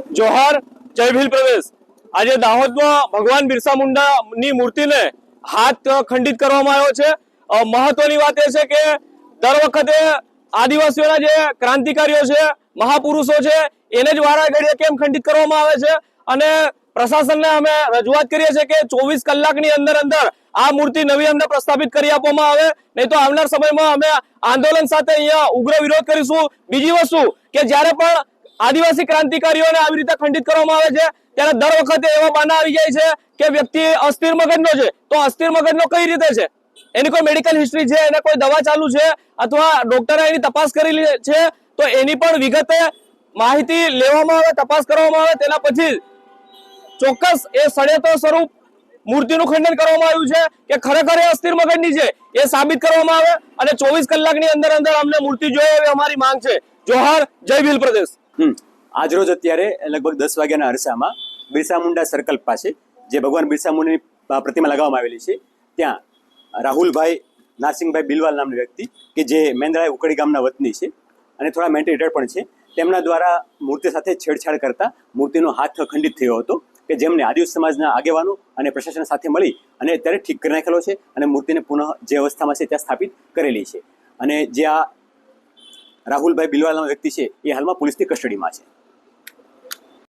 જોહાર, જય ભીલ પ્રદેશ। આજે દાહોદમાં ભગવાન બિરસા મુંડાની મૂર્તિને હાથ ખંડિત કરવામાં આવ્યો છે। મહત્વની વાત એ છે કે દર વખતે આદિવાસીઓના જે ક્રાંતિકારીઓ છે, મહાપુરુષો છે, એને જ વારા ઘડીએ કેમ ખંડિત કરવામાં આવે છે અને પ્રશાસનને અમે રજૂઆત કરીએ છીએ કે 24 કલાકની અંદર આ મૂર્તિ નવી અમને પ્રસ્થાપિત કરી આપવામાં આવે, નહીં તો આવનાર સમયમાં અમે આંદોલન સાથે અહીંયા ઉગ્ર વિરોધ કરીશું। બીજી વસ્તુ કે જ્યારે પણ આદિવાસી ક્રાંતિકારીઓને આવી રીતે ખંડિત કરવામાં આવે છે ત્યારે દર વખતે એવા બાના આવી જાય છે કે વ્યક્તિ અસ્થિર મગજનો છે, તો અસ્થિર મગજનો કઈ રીતે છે? એની કોઈ મેડિકલ હિસ્ટ્રી છે, એને કોઈ દવા ચાલુ છે અથવા ડોક્ટરે એની તપાસ કરેલી છે તો એની પણ વિગતે માહિતી લેવામાં આવે, તપાસ કરવામાં આવે, તેના પછી ચોક્કસ એ ષડયંત્ર સ્વરૂપ મૂર્તિનું ખંડન કરવામાં આવ્યું છે કે ખરેખર એ અસ્થિર મગજની છે એ સાબિત કરવામાં આવે અને 24 કલાકની અંદર અમને મૂર્તિ જોઈએ એવી અમારી માંગ છે। જોહાર, જય ભીલ પ્રદેશ। આજ રોજ અત્યારે લગભગ 10 વાગ્યાના અરસામાં બિરસા મુંડા સર્કલ પાસે જે ભગવાન બિરસા મુંડાની પ્રતિમા લગાવવામાં આવેલી છે ત્યાં રાહુલભાઈ નારસિંહભાઈ બિલવાલ નામની વ્યક્તિ કે જે મેંદરાઈ ઉકડી ગામના વતની છે અને થોડા મેન્ટલ રિટાયર્ડ પણ છે, તેમના દ્વારા મૂર્તિ સાથે છેડછાડ કરતા મૂર્તિનો હાથ ખંડિત થયો હતો કે જેમને આદિવાસી સમાજના આગેવાનો અને પ્રશાસન સાથે મળી અને અત્યારે ઠીક કરી નાખેલો છે અને મૂર્તિને પુનઃ જે અવસ્થામાં છે ત્યાં સ્થાપિત કરેલી છે અને જે આ રાહુલભાઈ બિલવાલ નામના વ્યક્તિ છે એ હાલમાં પોલીસની કસ્ટડીમાં છે।